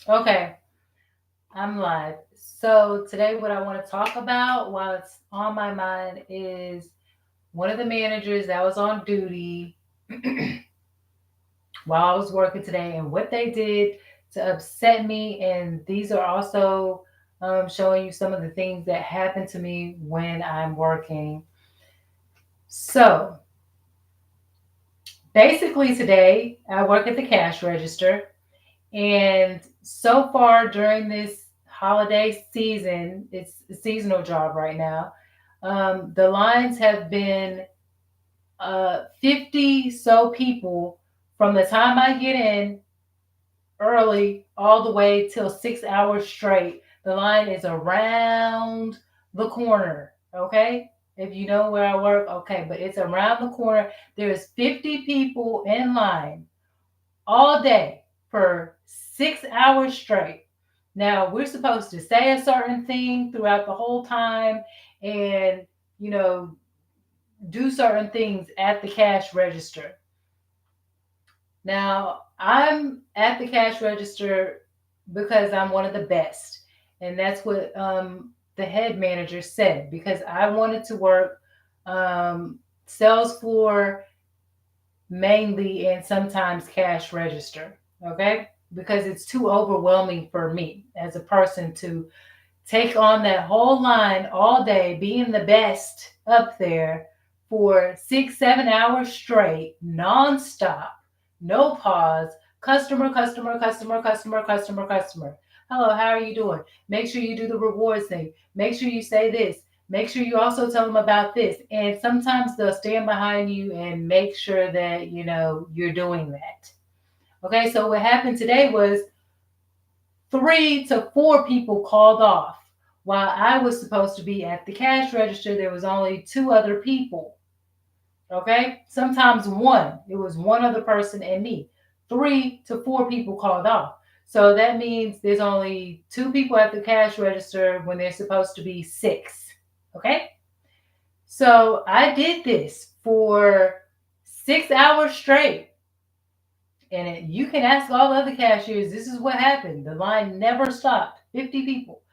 Okay, I'm live. So today, what I want to talk about while it's on my mind is one of the managers that was on duty while I was working today and what they did to upset me. And these are also showing you some of the things that happen to me when I'm working. So basically, today I work at the cash register. And so far during this holiday season, it's a seasonal job right now. The lines have been 50 so people from the time I get in early all the way till 6 hours straight. The line is around the corner. Okay. If you know where I work, okay, but it's around the corner. There's 50 people in line all day for 6 hours straight. Now, we're supposed to say a certain thing throughout the whole time and, you know, do certain things at the cash register. Now, I'm at the cash register because I'm one of the best. And that's what the head manager said because I wanted to work sales floor mainly and sometimes cash register. Okay. Because it's too overwhelming for me as a person to take on that whole line all day, being the best up there for 6, 7 hours straight, nonstop, no pause, customer. Hello, how are you doing? Make sure you do the rewards thing. Make sure you say this. Make sure you also tell them about this. And sometimes they'll stand behind you and make sure that, you're doing that. Okay, so what happened today was 3 to 4 people called off. While I was supposed to be at the cash register, there was only 2 other people. Okay? Sometimes one. It was one other person and me. 3 to 4 people called off. So that means there's only 2 people at the cash register when there's supposed to be six. Okay? So I did this for 6 hours straight. And you can ask all the other cashiers, this is what happened. The line never stopped. 50 people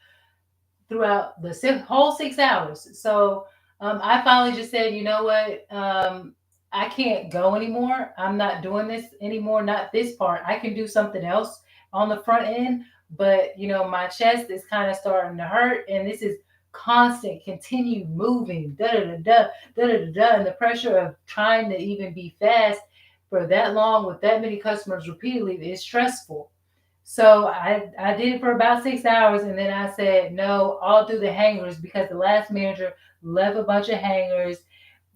throughout the whole 6 hours. So I finally just said, you know what? I can't go anymore. I'm not doing this anymore. Not this part. I can do something else on the front end, but my chest is kind of starting to hurt, and this is constant, continued moving, da da da da da da da, and the pressure of trying to even be fast for that long with that many customers repeatedly is stressful. So I did it for about 6 hours, and then I said, no, I'll do the hangers because the last manager left a bunch of hangers.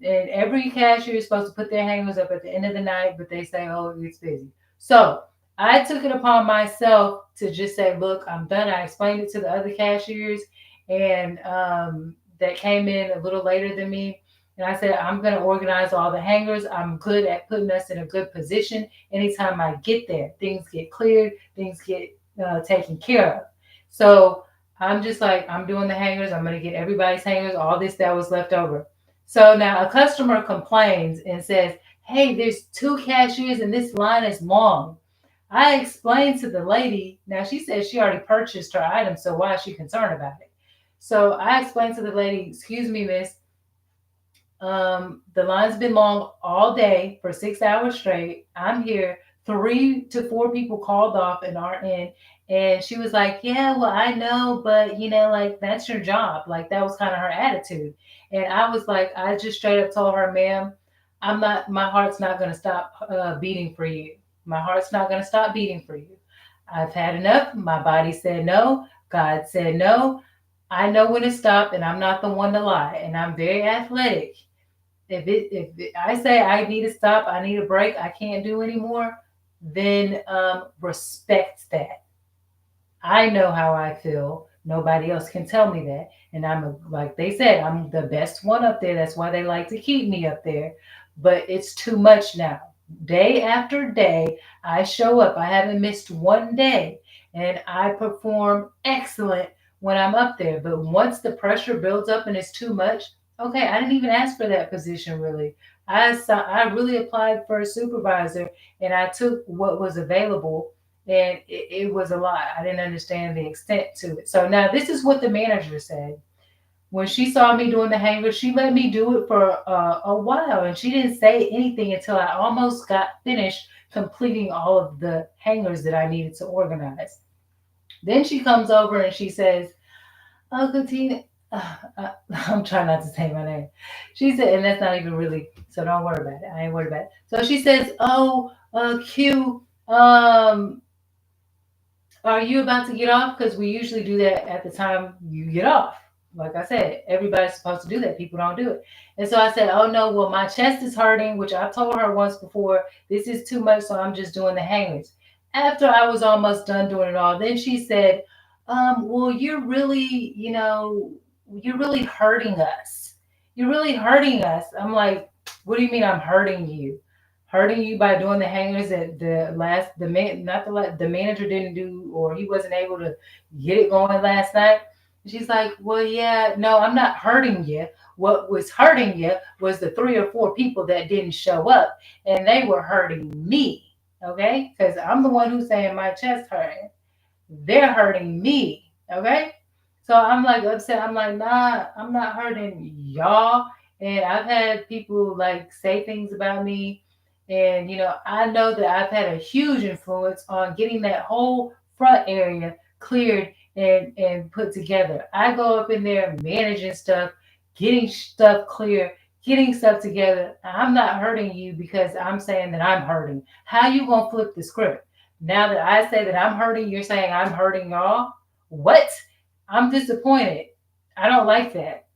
And every cashier is supposed to put their hangers up at the end of the night, but they say, oh, it's busy. So I took it upon myself to just say, look, I'm done. I explained it to the other cashiers and that came in a little later than me. And I said, I'm going to organize all the hangers. I'm good at putting us in a good position. Anytime I get there, things get cleared, things get taken care of. So I'm just like, I'm doing the hangers. I'm going to get everybody's hangers, all this that was left over. So now a customer complains and says, hey, there's 2 cashiers and this line is long. I explained to the lady, now she said she already purchased her item, so why is she concerned about it? So I explained to the lady, excuse me, miss, the line's been long all day for 6 hours straight. I'm here. 3 to 4 people called off and aren't in. And she was like, yeah, well, I know, but like that's your job. Like that was kind of her attitude. And I was like, I just straight up told her, ma'am, my heart's not going to stop beating for you. My heart's not going to stop beating for you. I've had enough. My body said no. God said no. I know when to stop, and I'm not the one to lie. And I'm very athletic. I say I need to stop, I need a break, I can't do anymore, then respect that. I know how I feel. Nobody else can tell me that. And like they said, I'm the best one up there. That's why they like to keep me up there. But it's too much now. Day after day, I show up. I haven't missed one day. And I perform excellent when I'm up there. But once the pressure builds up and it's too much, okay, I didn't even ask for that position really. I really applied for a supervisor and I took what was available And it was a lot. I didn't understand the extent to it. So now this is what the manager said. When she saw me doing the hangers, she let me do it for a while, and she didn't say anything until I almost got finished completing all of the hangers that I needed to organize. Then she comes over and she says, "Uncle Tina," I'm trying not to say my name. She said, and that's not even really, so don't worry about it. I ain't worried about it. So she says, "Oh, Q, are you about to get off? Because we usually do that at the time you get off." Like I said, everybody's supposed to do that. People don't do it. And so I said, "Oh no, well, my chest is hurting," which I told her once before. "This is too much, so I'm just doing the hangers." After I was almost done doing it all, then she said, "Well, you're really, you're really hurting us. You're really hurting us." I'm like, "What do you mean I'm hurting you? Hurting you by doing the hangers that the man not the manager didn't do, or he wasn't able to get it going last night?" And she's like, "Well, yeah, no, I'm not hurting you. What was hurting you was the three or four people that didn't show up, and they were hurting me, okay? Because I'm the one who's saying my chest hurting. They're hurting me, okay?" So I'm like upset. I'm like, "Nah, I'm not hurting y'all." And I've had people like say things about me. And, I know that I've had a huge influence on getting that whole front area cleared and put together. I go up in there managing stuff, getting stuff clear, getting stuff together. I'm not hurting you because I'm saying that I'm hurting. How you gonna flip the script? Now that I say that I'm hurting, you're saying I'm hurting y'all? What? I'm disappointed. I don't like that.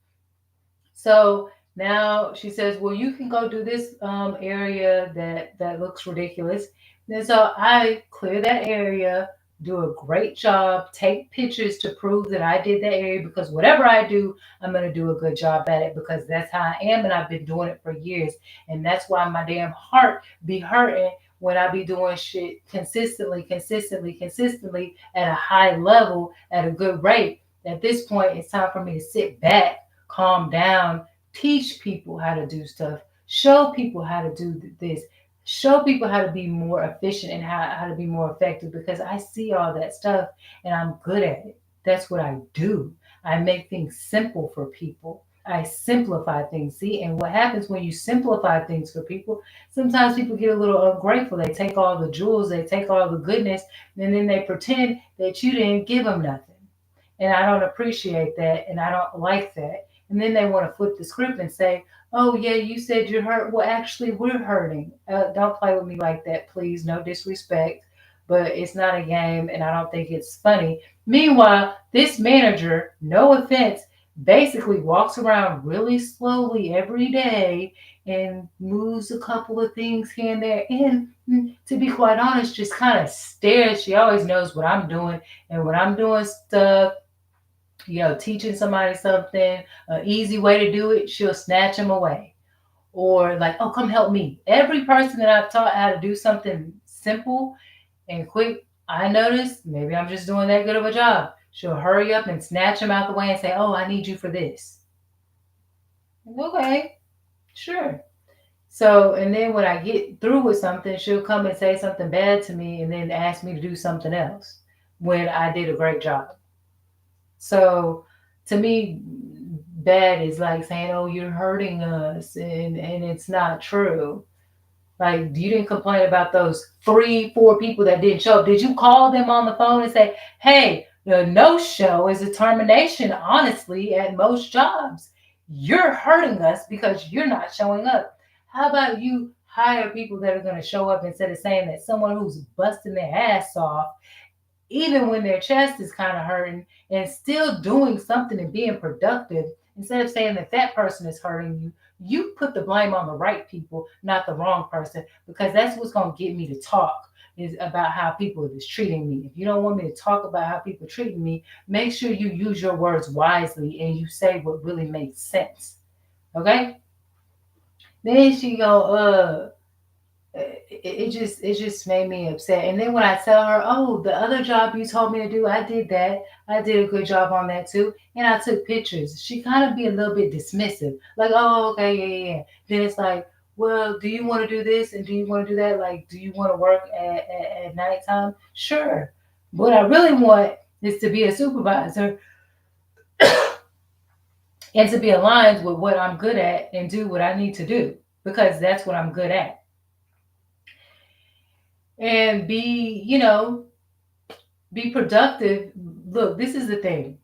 So now she says, "Well, you can go do this area that looks ridiculous." And so I clear that area, do a great job, take pictures to prove that I did that area, because whatever I do, I'm going to do a good job at it, because that's how I am, and I've been doing it for years. And that's why my damn heart be hurting when I be doing shit consistently, consistently, consistently at a high level at a good rate. At this point, it's time for me to sit back, calm down, teach people how to do stuff, show people how to do this, show people how to be more efficient and how to be more effective, because I see all that stuff and I'm good at it. That's what I do. I make things simple for people. I simplify things. See, and what happens when you simplify things for people, sometimes people get a little ungrateful. They take all the jewels, they take all the goodness, and then they pretend that you didn't give them nothing. And I don't appreciate that, and I don't like that. And then they want to flip the script and say, "Oh, yeah, you said you're hurt." Well, actually, we're hurting. Don't play with me like that, please. No disrespect, but it's not a game, and I don't think it's funny. Meanwhile, this manager, no offense, basically walks around really slowly every day and moves a couple of things here and there. And to be quite honest, just kind of stares. She always knows what I'm doing. And when I'm doing stuff, teaching somebody something, an easy way to do it, she'll snatch them away. Or like, "Oh, come help me." Every person that I've taught how to do something simple and quick, I notice maybe I'm just doing that good of a job. She'll hurry up and snatch them out the way and say, "Oh, I need you for this." Okay, sure. So, and then when I get through with something, she'll come and say something bad to me and then ask me to do something else when I did a great job. So to me, bad is like saying, "Oh, you're hurting us," and it's not true. Like, you didn't complain about those three, four people that didn't show up. Did you call them on the phone and say, "Hey, the no show is a termination, honestly, at most jobs. You're hurting us because you're not showing up." How about you hire people that are going to show up instead of saying that someone who's busting their ass off, even when their chest is kind of hurting, and still doing something and being productive, instead of saying that that person is hurting you, you put the blame on the right people, not the wrong person, because that's what's going to get me to talk, is about how people is treating me. If you don't want me to talk about how people are treating me, make sure you use your words wisely and you say what really makes sense. Okay? Then she go, it just made me upset. And then when I tell her, "Oh, the other job you told me to do, I did that. I did a good job on that too, and I took pictures," she kind of be a little bit dismissive, like, "Oh, okay, yeah, yeah, yeah." Then it's like, well, do you want to do this and do you want to do that? Like, do you want to work at nighttime? Sure. What I really want is to be a supervisor and to be aligned with what I'm good at and do what I need to do because that's what I'm good at. And be, be productive. Look, this is the thing.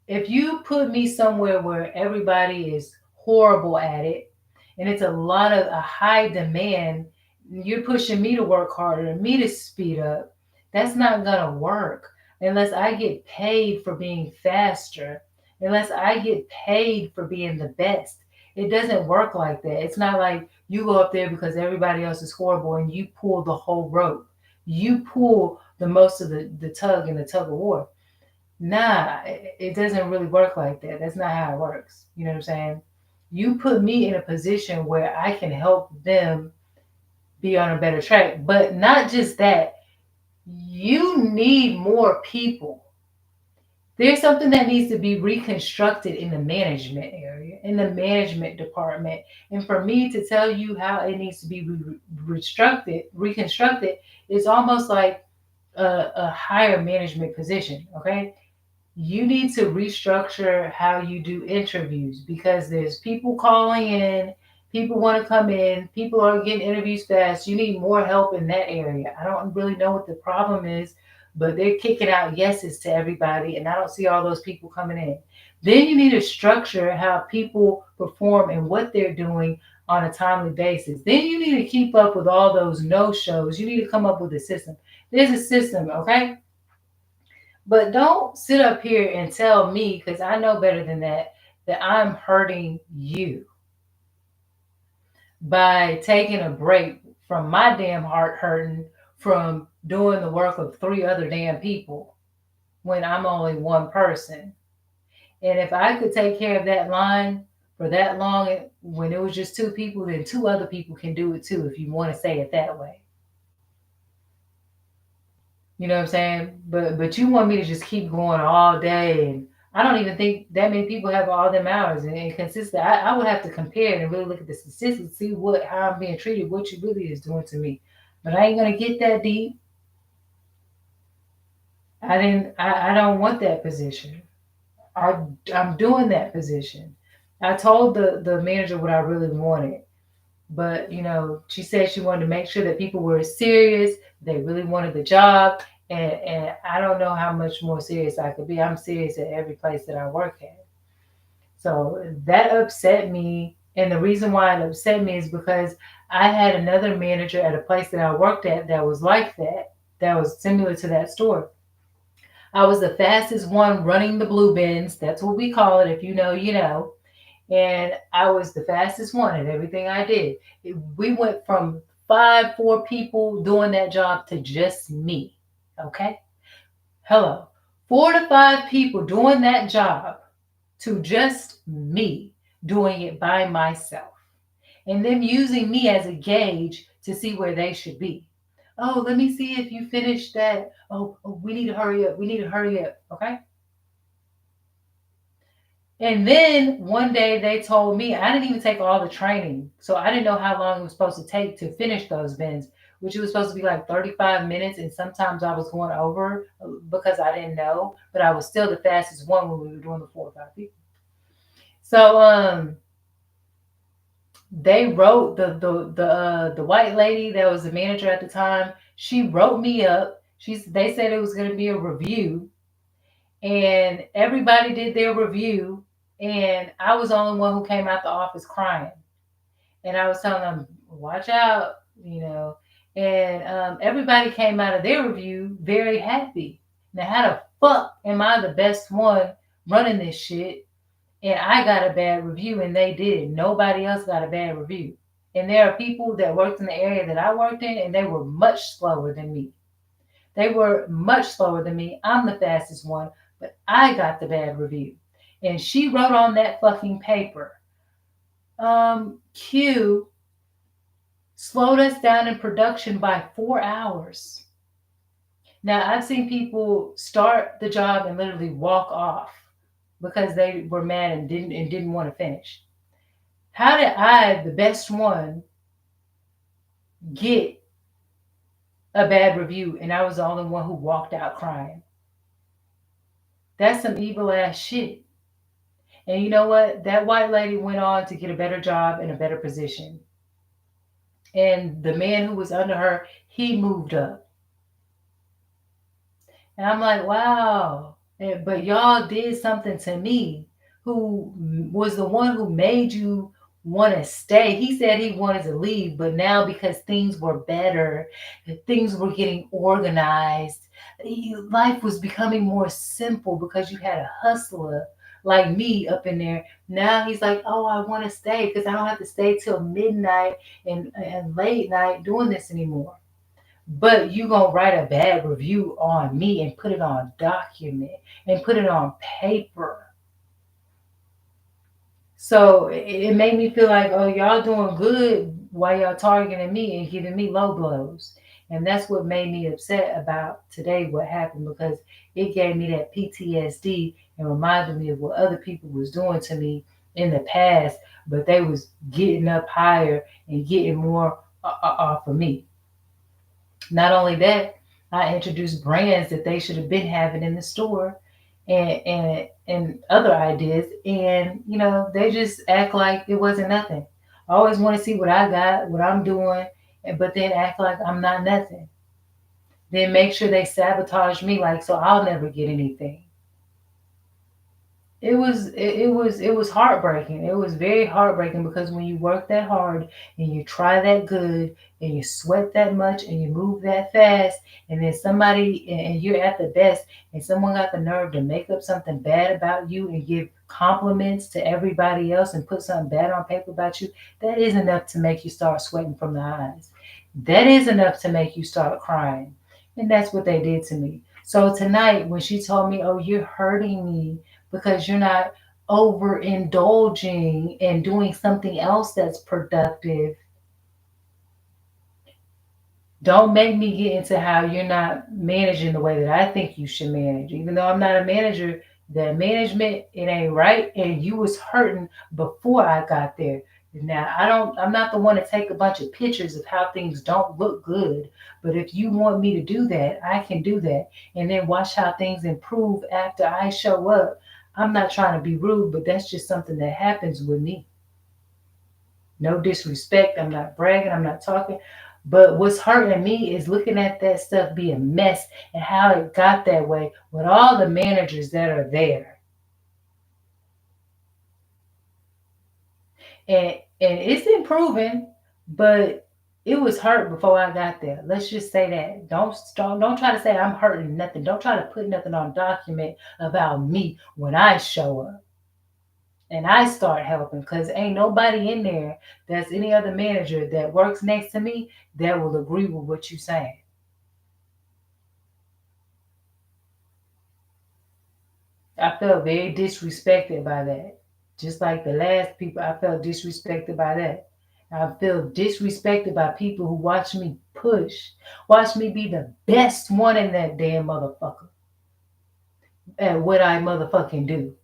If you put me somewhere where everybody is horrible at it and it's a high demand, you're pushing me to work harder, me to speed up. That's not gonna work unless I get paid for being faster, unless I get paid for being the best. It doesn't work like that. It's not like you go up there because everybody else is horrible and you pull the whole rope. You pull the most of the tug in the tug of war. Nah, it doesn't really work like that. That's not how it works. You know what I'm saying? You put me in a position where I can help them be on a better track. But not just that, you need more people. There's something that needs to be reconstructed in the management area, in the management department. And for me to tell you how it needs to be reconstructed, is almost like a higher management position. Okay, you need to restructure how you do interviews because there's people calling in, people want to come in, people are getting interviews fast. You need more help in that area. I don't really know what the problem is, but they're kicking out yeses to everybody, and I don't see all those people coming in. Then you need to structure how people perform and what they're doing on a timely basis. Then you need to keep up with all those no shows. You need to come up with a system. There's a system, okay? But don't sit up here and tell me, because I know better than that I'm hurting you by taking a break from my damn heart hurting from doing the work of three other damn people when I'm only one person. And if I could take care of that line for that long, when it was just two people, then two other people can do it too, if you want to say it that way. You know what I'm saying? But you want me to just keep going all day, and I don't even think that many people have all them hours and consistent. I would have to compare and really look at the statistics, see what how I'm being treated, what you really is doing to me. But I ain't gonna get that deep. I don't want that position. I I'm doing that position. I told the manager what I really wanted. But she said she wanted to make sure that people were serious, they really wanted the job, and I don't know how much more serious I could be. I'm serious at every place that I work at. So that upset me, and the reason why it upset me is because I had another manager at a place that I worked at that was like that was similar to that store. I was the fastest one running the blue bins. That's what we call it. If you know, you know. And I was the fastest one at everything I did. We went from four people doing that job to just me. Okay? Hello. 4 to 5 people doing that job to just me doing it by myself. And them using me as a gauge to see where they should be. Oh, let me see if you finished that. Oh, we need to hurry up. We need to hurry up. Okay? And then one day they told me I didn't even take all the training. So I didn't know how long it was supposed to take to finish those bins, which it was supposed to be like 35 minutes. And sometimes I was going over because I didn't know, but I was still the fastest one when we were doing the 4 or 5 people. So they wrote the white lady that was the manager at the time. She wrote me up. They said it was going to be a review, and everybody did their review, and I was the only one who came out the office crying. And I was telling them, watch out, you know. And everybody came out of their review very happy. Now, how the fuck am I the best one running this shit? And I got a bad review, and they did. Nobody else got a bad review. And there are people that worked in the area that I worked in, and they were much slower than me. They were much slower than me. I'm the fastest one, but I got the bad review. And she wrote on that fucking paper, Q slowed us down in production by 4 hours. Now, I've seen people start the job and literally walk off because they were mad and didn't want to finish. How did I, the best one, get a bad review and I was the only one who walked out crying. That's some evil ass shit. And you know what? That white lady went on to get a better job and a better position. And the man who was under her, he moved up. And I'm like, wow. But y'all did something to me who was the one who made you want to stay. He said he wanted to leave, but now because things were better, things were getting organized, life was becoming more simple because you had a hustler like me up in there. Now he's like, oh, I want to stay because I don't have to stay till midnight and late night doing this anymore. But you gonna write a bad review on me and put it on document and put it on paper. So it made me feel like, oh, y'all doing good while y'all targeting me and giving me low blows. And that's what made me upset about today what happened because it gave me that PTSD and reminded me of what other people was doing to me in the past, but they was getting up higher and getting more off of me. Not only that, I introduced brands that they should have been having in the store and other ideas. And they just act like it wasn't nothing. I always want to see what I got, what I'm doing, but then act like I'm not nothing. Then make sure they sabotage me like so I'll never get anything. It was heartbreaking. It was very heartbreaking because when you work that hard and you try that good and you sweat that much and you move that fast and then somebody and you're at the best and someone got the nerve to make up something bad about you and give compliments to everybody else and put something bad on paper about you, that is enough to make you start sweating from the eyes. That is enough to make you start crying. And that's what they did to me. So tonight when she told me, "Oh, you're hurting me because you're not overindulging and doing something else that's productive." Don't make me get into how you're not managing the way that I think you should manage. Even though I'm not a manager, the management it ain't right, and you was hurting before I got there. Now I'm not the one to take a bunch of pictures of how things don't look good. But if you want me to do that, I can do that. And then watch how things improve after I show up. I'm not trying to be rude, but that's just something that happens with me. No disrespect. I'm not bragging. I'm not talking. But what's hurting me is looking at that stuff be a mess and how it got that way with all the managers that are there. And it's improving, but it was hurt before I got there. Let's just say that. Don't try to say I'm hurting nothing. Don't try to put nothing on document about me when I show up and I start helping because ain't nobody in there that's any other manager that works next to me that will agree with what you're saying. I felt very disrespected by that. Just like the last people, I felt disrespected by that. I feel disrespected by people who watch me push, watch me be the best one in that damn motherfucker at what I motherfucking do.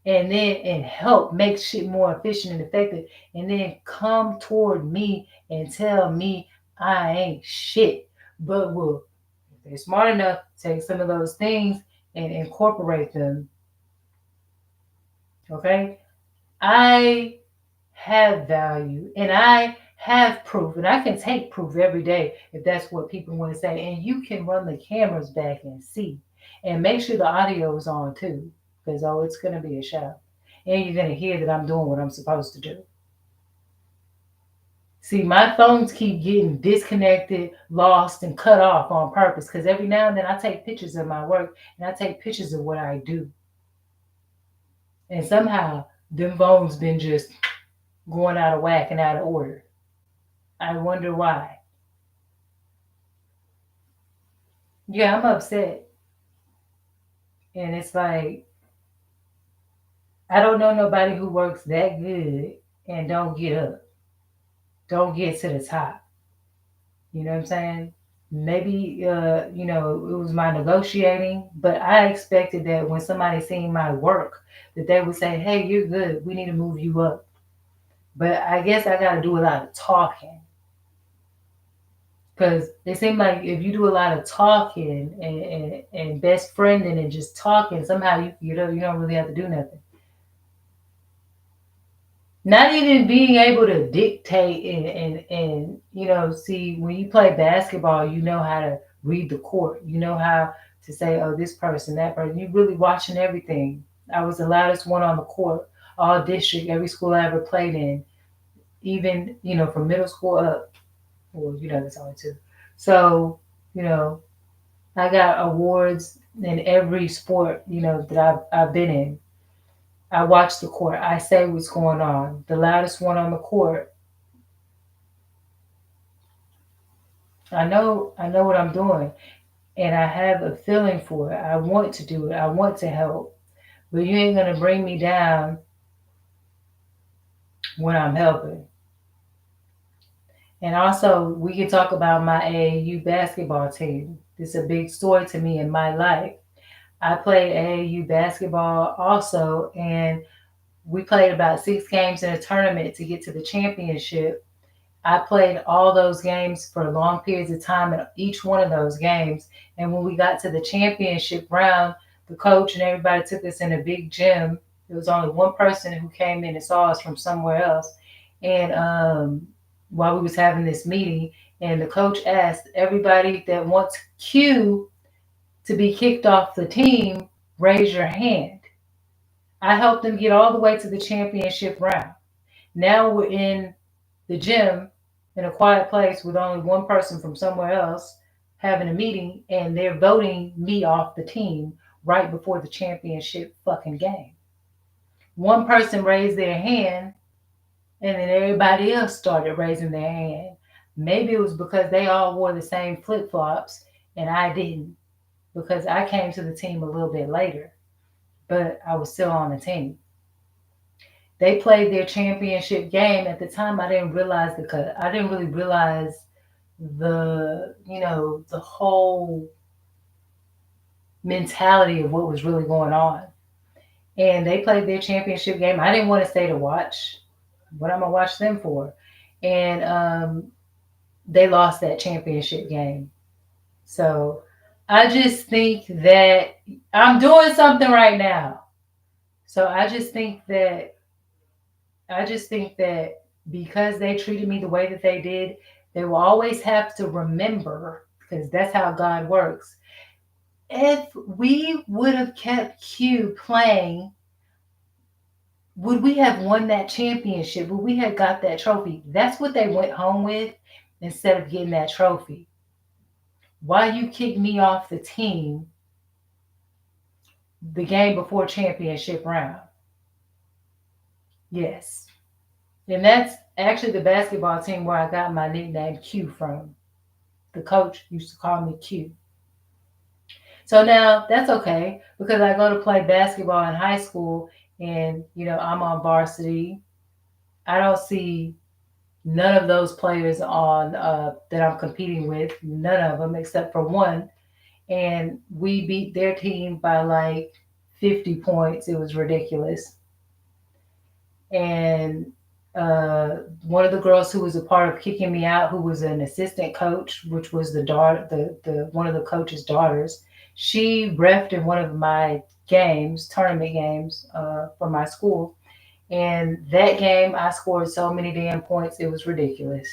And help make shit more efficient and effective. And then come toward me and tell me I ain't shit. But will, if they're smart enough, take some of those things and incorporate them. Okay? I have value and I have proof and I can take proof every day if that's what people want to say. And you can run the cameras back and see and make sure the audio is on too because oh, it's going to be a show. And you're going to hear that I'm doing what I'm supposed to do. See, my phones keep getting disconnected, lost, and cut off on purpose because every now and then I take pictures of my work and I take pictures of what I do. And somehow them phones been just going out of whack and out of order. I wonder why. Yeah, I'm upset. And it's like, I don't know nobody who works that good and don't get up, don't get to the top. You know what I'm saying? Maybe, it was my negotiating, but I expected that when somebody seen my work, that they would say, hey, you're good. We need to move you up. But I guess I got to do a lot of talking. Because it seemed like if you do a lot of talking and best friending and just talking, somehow you don't really have to do nothing. Not even being able to dictate and see, when you play basketball, you know how to read the court. You know how to say, oh, this person, that person. You're really watching everything. I was the loudest one on the court, all district, every school I ever played in, even from middle school up. Well, there's only two. So, you know, I got awards in every sport, that I've been in. I watch the court. I say what's going on. The loudest one on the court. I know what I'm doing, and I have a feeling for it. I want to do it. I want to help. But you ain't gonna bring me down when I'm helping. And also, we can talk about my AAU basketball team. This is a big story to me in my life. I played AAU basketball also, and we played about 6 games in a tournament to get to the championship. I played all those games for long periods of time in each one of those games. And when we got to the championship round, the coach and everybody took us in a big gym. There was only one person who came in and saw us from somewhere else. And while we was having this meeting, and the coach asked everybody that wants Q to be kicked off the team, raise your hand. I helped them get all the way to the championship round. Now we're in the gym in a quiet place with only one person from somewhere else having a meeting, and they're voting me off the team right before the championship fucking game. One person raised their hand, and then everybody else started raising their hand. Maybe it was because they all wore the same flip flops and I didn't, because I came to the team a little bit later, but I was still on the team. They played their championship game. At the time, I didn't realize I didn't really realize the whole mentality of what was really going on. And they played their championship game. I didn't want to stay to watch. What I'm gonna watch them for? And they lost that championship game. So I just think that I'm doing something right now. So I just think that because they treated me the way that they did, they will always have to remember, because that's how God works. If we would have kept Q playing, would we have won that championship? Would we have got that trophy? That's what they went home with instead of getting that trophy. Why you kicked me off the team the game before championship round? Yes. And that's actually the basketball team where I got my nickname Q from. The coach used to call me Q. So now that's okay, because I go to play basketball in high school, and I'm on varsity. I don't see none of those players on that I'm competing with, none of them except for one, and we beat their team by like 50 points. It was ridiculous. And one of the girls who was a part of kicking me out, who was an assistant coach, which was the daughter, the one of the coach's daughters, she refed in one of my games, tournament games, for my school. And that game, I scored so many damn points, it was ridiculous.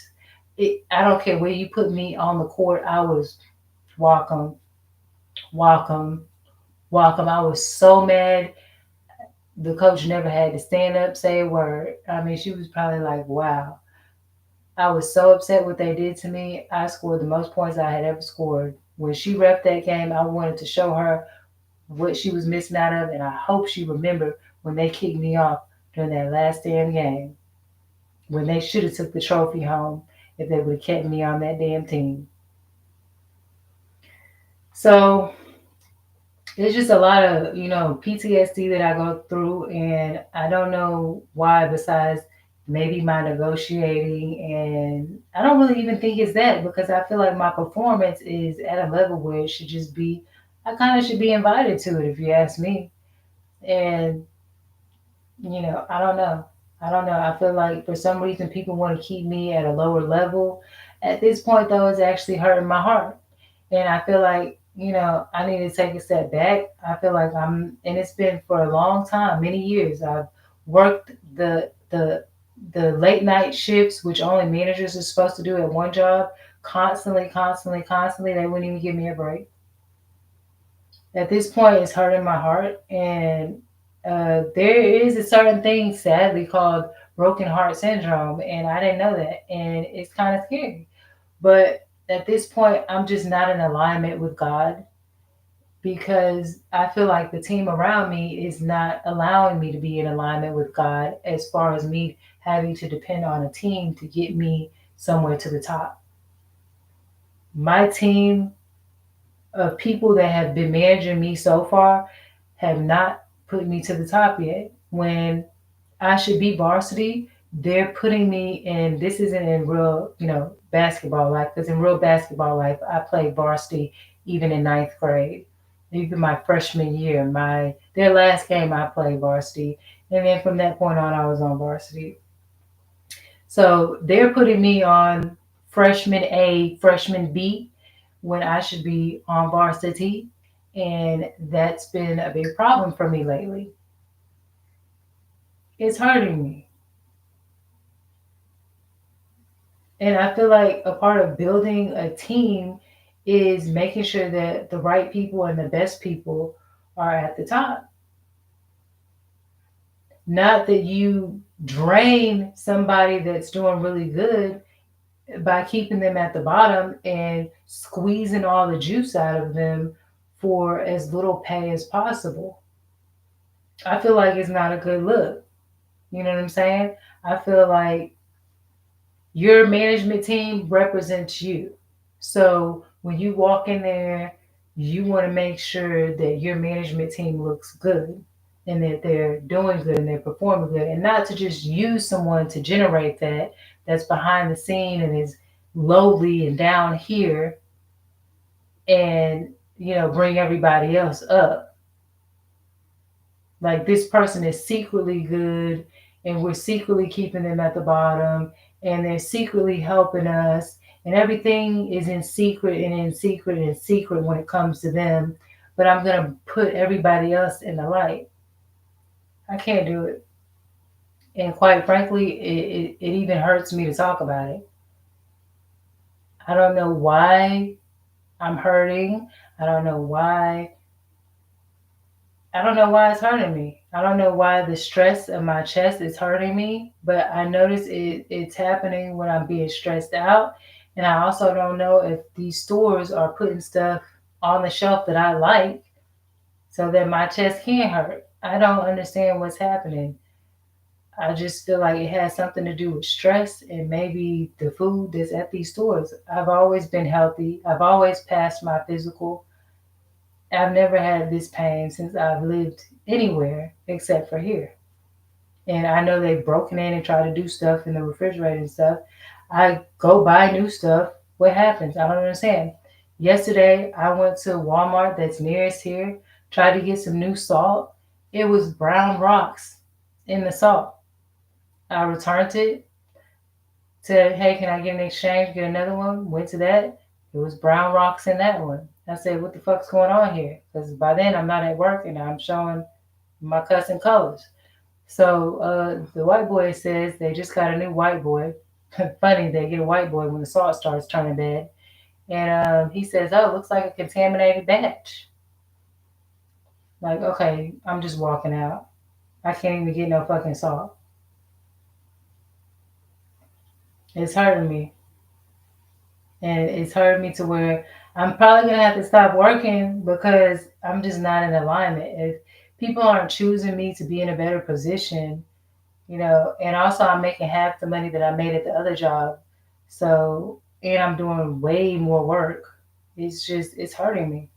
I don't care where you put me on the court, I was welcome, welcome, welcome. I was so mad. The coach never had to stand up, say a word. I mean, she was probably like, wow. I was so upset what they did to me. I scored the most points I had ever scored. When she ref that game, I wanted to show her what she was missing out of, and I hope she remembered when they kicked me off during that last damn game, when they should have took the trophy home if they would have kept me on that damn team. So it's just a lot of PTSD that I go through, and I don't know why, besides maybe my negotiating. And I don't really even think it's that, because I feel like my performance is at a level where it should just be, I kind of should be invited to it, if you ask me. And I don't know. I feel like for some reason people want to keep me at a lower level. At this point, though, it's actually hurting my heart. And I feel like, I need to take a step back. I feel like and it's been for a long time, many years. I've worked the late night shifts, which only managers are supposed to do at one job, constantly, constantly, constantly. They wouldn't even give me a break. At this point, it's hurting my heart. And there is a certain thing, sadly, called broken heart syndrome. And I didn't know that. And it's kind of scary. But at this point, I'm just not in alignment with God because I feel like the team around me is not allowing me to be in alignment with God as far as me having to depend on a team to get me somewhere to the top. My team of people that have been managing me so far have not put me to the top yet. When I should be varsity, they're putting me in. This isn't in real, basketball life. Because in real basketball life, I played varsity even in ninth grade, even my freshman year. Their last game, I played varsity, and then from that point on, I was on varsity. So they're putting me on freshman A, freshman B, when I should be on varsity, and that's been a big problem for me lately. It's hurting me. And I feel like a part of building a team is making sure that the right people and the best people are at the top. Not that you drain somebody that's doing really good by keeping them at the bottom and squeezing all the juice out of them for as little pay as possible. I feel like it's not a good look. You know what I'm saying? I feel like your management team represents you. So when you walk in there, you want to make sure that your management team looks good and that they're doing good and they're performing good, and not to just use someone to generate that's behind the scene and is lowly and down here and bring everybody else up. Like this person is secretly good and we're secretly keeping them at the bottom and they're secretly helping us and everything is in secret and in secret and in secret when it comes to them. But I'm going to put everybody else in the light. I can't do it. And quite frankly, it even hurts me to talk about it. I don't know why I'm hurting. I don't know why I don't know why it's hurting me. I don't know why the stress of my chest is hurting me, but I notice it's happening when I'm being stressed out. And I also don't know if these stores are putting stuff on the shelf that I like so that my chest can't hurt. I don't understand what's happening. I just feel like it has something to do with stress and maybe the food that's at these stores. I've always been healthy. I've always passed my physical. I've never had this pain since I've lived anywhere except for here. And I know they've broken in and tried to do stuff in the refrigerator and stuff. I go buy new stuff. What happens? I don't understand. Yesterday, I went to Walmart that's nearest here, tried to get some new salt. It was brown rocks in the salt. I returned it, said, hey, can I get an exchange, get another one? Went to that. It was brown rocks in that one. I said, what the fuck's going on here? Because by then I'm not at work and I'm showing my cussing colors. So the white boy says they just got a new white boy. Funny, they get a white boy when the salt starts turning bad. And he says, oh, it looks like a contaminated batch. Like, okay, I'm just walking out. I can't even get no fucking salt. It's hurting me. And it's hurting me to where I'm probably gonna have to stop working because I'm just not in alignment. If people aren't choosing me to be in a better position, and also I'm making half the money that I made at the other job. So, and I'm doing way more work. It's hurting me.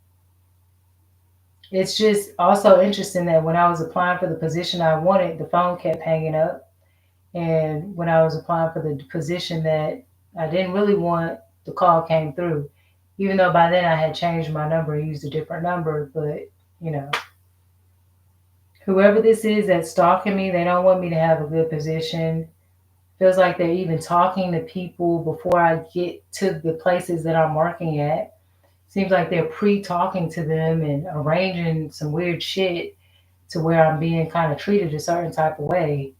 It's just also interesting that when I was applying for the position I wanted, the phone kept hanging up. And when I was applying for the position that I didn't really want, the call came through. Even though by then I had changed my number and used a different number, but you know, whoever this is that's stalking me, they don't want me to have a good position. Feels like they're even talking to people before I get to the places that I'm working at. Seems like they're pre-talking to them and arranging some weird shit to where I'm being kind of treated a certain type of way.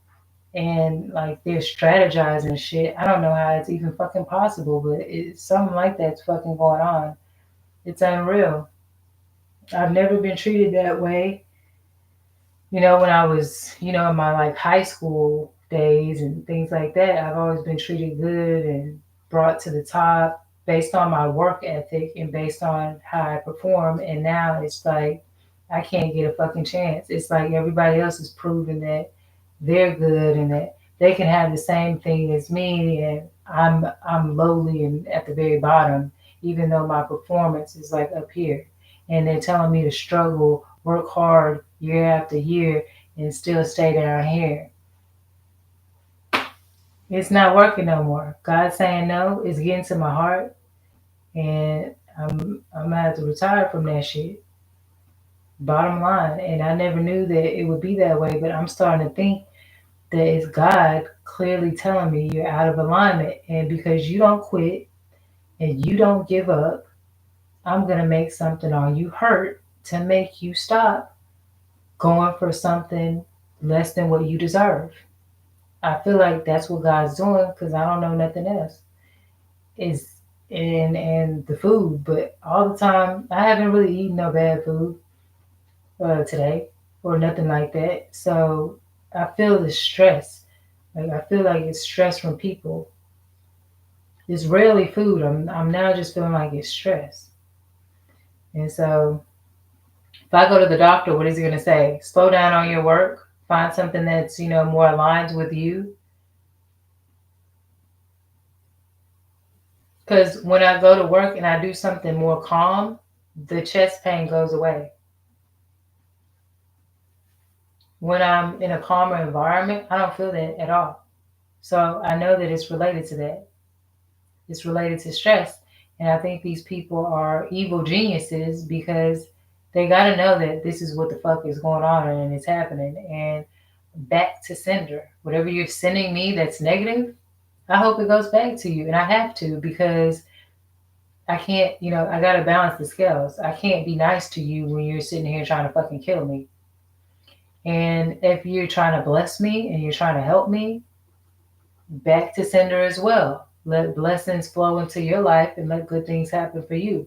And like they're strategizing shit. I don't know how it's even fucking possible, but it's something like that's fucking going on. It's unreal. I've never been treated that way. When I was, in my like high school days and things like that, I've always been treated good and brought to the top based on my work ethic and based on how I perform. And now it's like I can't get a fucking chance. It's like everybody else is proving that they're good and that they can have the same thing as me, and I'm lowly and at the very bottom, even though my performance is like up here. And they're telling me to struggle, work hard year after year, and still stay down here. It's not working no more. God saying no is getting to my heart, and I'm gonna have to retire from that shit. Bottom line, and I never knew that it would be that way, but I'm starting to think that it's God clearly telling me you're out of alignment, and because you don't quit and you don't give up, I'm gonna make something on you hurt to make you stop going for something less than what you deserve. I feel like that's what God's doing because I don't know nothing else. Is and the food, but all the time I haven't really eaten no bad food today or nothing like that. So I feel the stress. Like I feel like it's stress from people. It's rarely food. I'm now just feeling like it's stress. And so if I go to the doctor, what is he gonna say? Slow down on your work. Find something that's more aligned with you. Because when I go to work and I do something more calm, the chest pain goes away. When I'm in a calmer environment, I don't feel that at all. So I know that it's related to that. It's related to stress. And I think these people are evil geniuses because they got to know that this is what the fuck is going on and it's happening. And back to sender. Whatever you're sending me that's negative, I hope it goes back to you. And I have to because I can't, I got to balance the scales. I can't be nice to you when you're sitting here trying to fucking kill me. And if you're trying to bless me and you're trying to help me, back to sender as well. Let blessings flow into your life and let good things happen for you.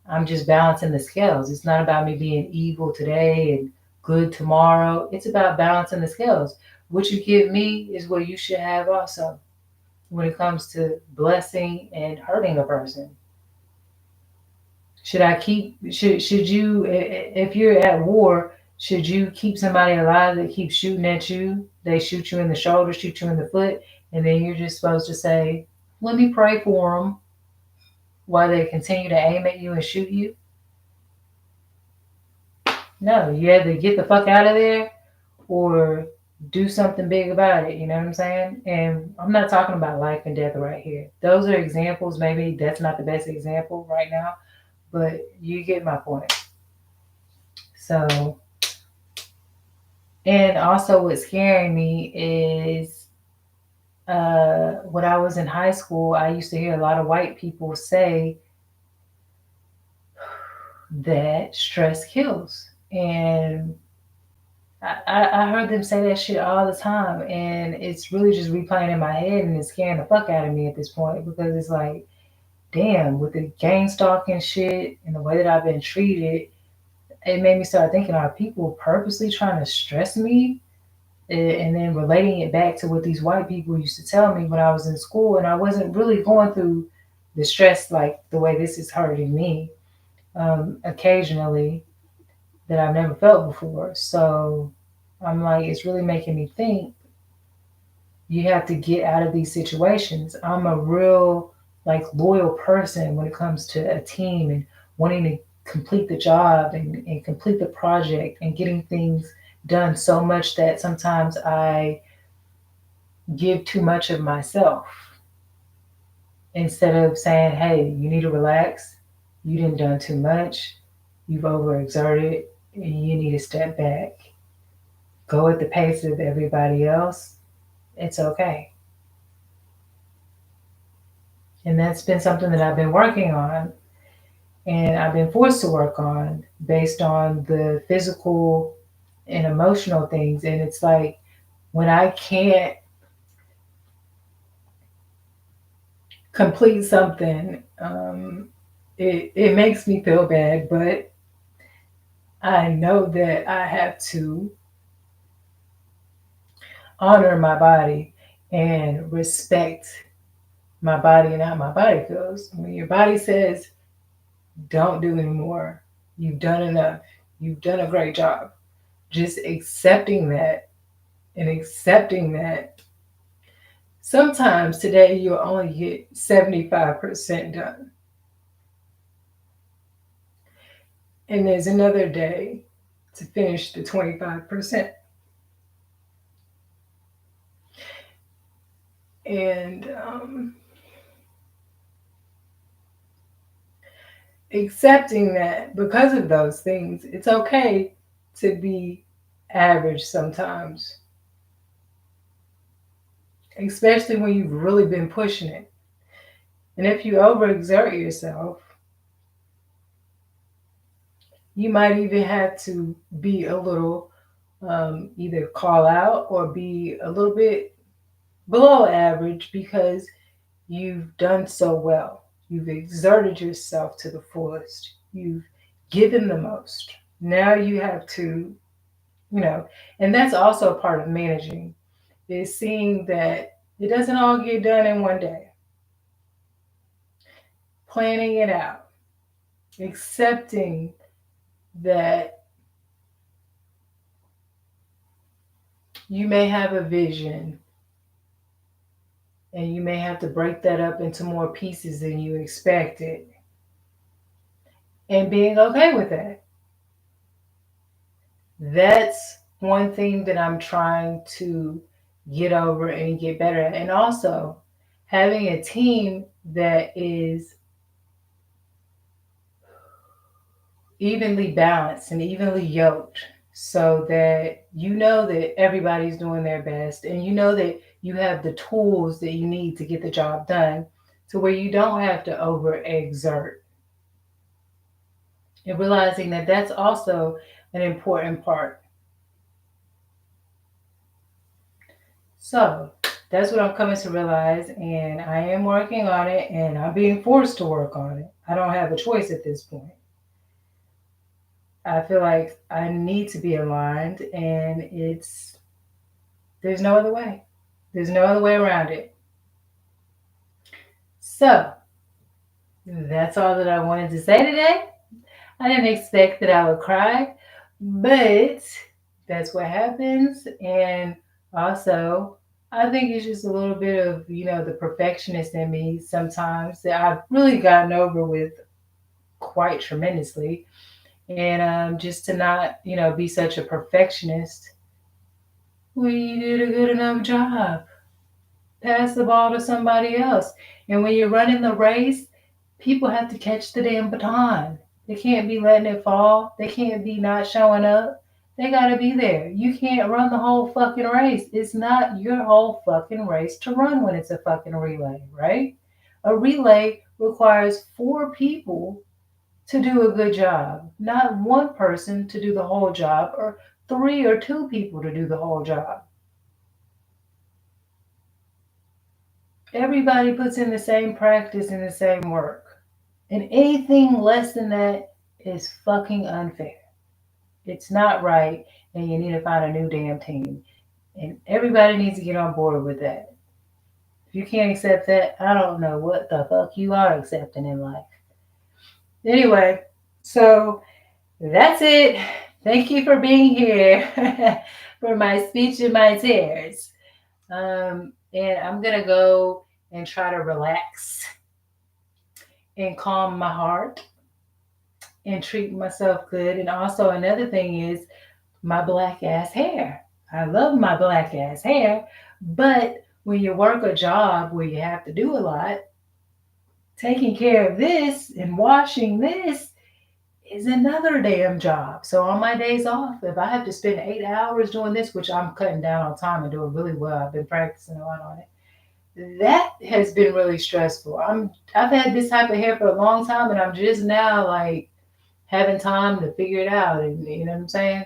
I'm just balancing the scales. It's not about me being evil today and good tomorrow. It's about balancing the scales. What you give me is what you should have also when it comes to blessing and hurting a person. Should you, if you're at war, should you keep somebody alive that keeps shooting at you? They shoot you in the shoulder, shoot you in the foot, and then you're just supposed to say, let me pray for them while they continue to aim at you and shoot you? No, you either get the fuck out of there or do something big about it. You know what I'm saying? And I'm not talking about life and death right here. Those are examples. Maybe that's not the best example right now, but you get my point. So, and also what's scaring me is when I was in high school, I used to hear a lot of white people say that stress kills. And I heard them say that shit all the time, and it's really just replaying in my head, and it's scaring the fuck out of me at this point because it's like, damn, with the gang stalking shit and the way that I've been treated, it made me start thinking, are people purposely trying to stress me? And then relating it back to what these white people used to tell me when I was in school, and I wasn't really going through the stress like the way this is hurting me occasionally that I've never felt before. So I'm like, it's really making me think you have to get out of these situations. I'm a real like loyal person when it comes to a team and wanting to complete the job and complete the project and getting things done so much that sometimes I give too much of myself instead of saying, hey, you need to relax. You didn't done too much. You've overexerted and you need to step back. Go at the pace of everybody else. It's okay. And that's been something that I've been working on and I've been forced to work on based on the physical and emotional things. And it's like when I can't complete something, it makes me feel bad, but I know that I have to honor my body and respect my body and how my body feels. When your body says, don't do anymore, you've done enough, you've done a great job, just accepting that and accepting that sometimes today you'll only get 75% done. And there's another day to finish the 25%. And accepting that because of those things, it's okay to be average sometimes, especially when you've really been pushing it. And if you overexert yourself, you might even have to be a little either call out or be a little bit below average because you've done so well. You've exerted yourself to the fullest. You've given the most. Now you have to, you know, and that's also a part of managing is seeing that it doesn't all get done in one day. Planning it out, accepting that you may have a vision and you may have to break that up into more pieces than you expected and being okay with that. That's one thing that I'm trying to get over and get better at. And also having a team that is evenly balanced and evenly yoked so that you know that everybody's doing their best and you know that you have the tools that you need to get the job done to where you don't have to overexert and realizing that that's also an important part. So that's what I'm coming to realize, and I am working on it, and I'm being forced to work on it. I don't have a choice at this point. I feel like I need to be aligned, and there's no other way. There's no other way around it. So that's all that I wanted to say today. I didn't expect that I would cry, but that's what happens. And also, I think it's just a little bit of, the perfectionist in me sometimes that I've really gotten over with quite tremendously. And just to not, be such a perfectionist. Well, you did a good enough job. Pass the ball to somebody else. And when you're running the race, people have to catch the damn baton. They can't be letting it fall. They can't be not showing up. They got to be there. You can't run the whole fucking race. It's not your whole fucking race to run when it's a fucking relay, right? A relay requires four people to do a good job, not one person to do the whole job or three or two people to do the whole job. Everybody puts in the same practice and the same work. And anything less than that is fucking unfair. It's not right, and you need to find a new damn team. And everybody needs to get on board with that. If you can't accept that, I don't know what the fuck you are accepting in life. Anyway, so that's it. Thank you for being here for my speech and my tears. And I'm going to go and try to relax and calm my heart and treat myself good. And also, another thing is my black ass hair. I love my black ass hair, but when you work a job where you have to do a lot, taking care of this and washing this is another damn job. So on my days off, if I have to spend 8 hours doing this, which I'm cutting down on time and doing really well, I've been practicing a lot on it. that has been really stressful. I've had this type of hair for a long time, and I'm just now like having time to figure it out, and you know what I'm saying,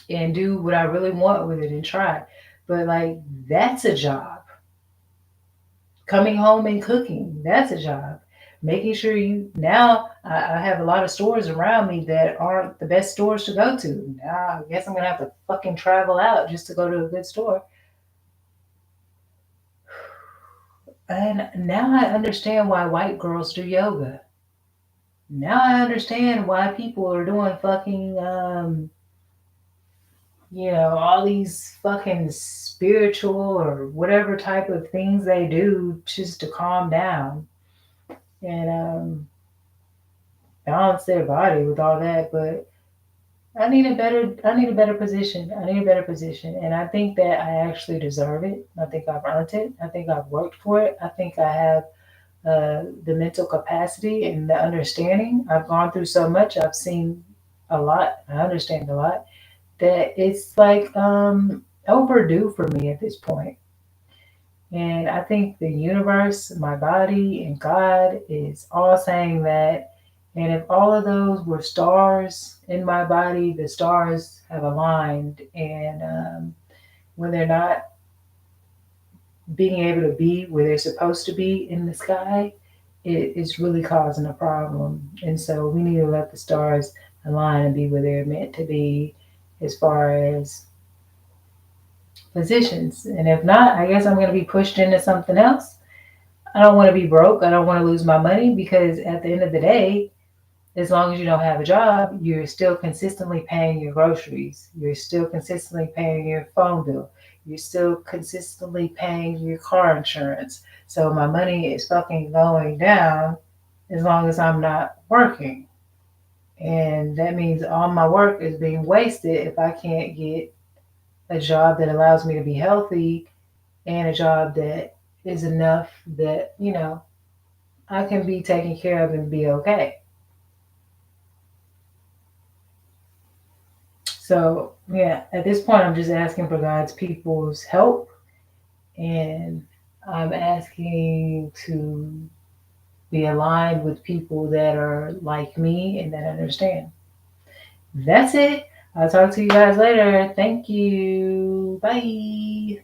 and do what I really want with it and try. But like that's a job. Coming home and cooking, that's a job. Making sure you now I have a lot of stores around me that aren't the best stores to go to. Now I guess I'm gonna have to fucking travel out just to go to a good store. And now I understand why white girls do yoga. Now I understand why people are doing fucking all these fucking spiritual or whatever type of things they do just to calm down and balance their body with all that. But I need a better position. I need a better position. And I think that I actually deserve it. I think I've earned it. I think I've worked for it. I think I have the mental capacity and the understanding. I've gone through so much. I've seen a lot. I understand a lot that it's like overdue for me at this point. And I think the universe, my body, and God is all saying that. And if all of those were stars in my body, the stars have aligned. And when they're not being able to be where they're supposed to be in the sky, it is really causing a problem. And so we need to let the stars align and be where they're meant to be as far as positions. And if not, I guess I'm going to be pushed into something else. I don't want to be broke. I don't want to lose my money because at the end of the day, as long as you don't have a job, you're still consistently paying your groceries. You're still consistently paying your phone bill. You're still consistently paying your car insurance. So my money is fucking going down as long as I'm not working. And that means all my work is being wasted if I can't get a job that allows me to be healthy and a job that is enough that, I can be taken care of and be okay. So, yeah, at this point, I'm just asking for God's people's help and I'm asking to be aligned with people that are like me and that understand. That's it. I'll talk to you guys later. Thank you. Bye.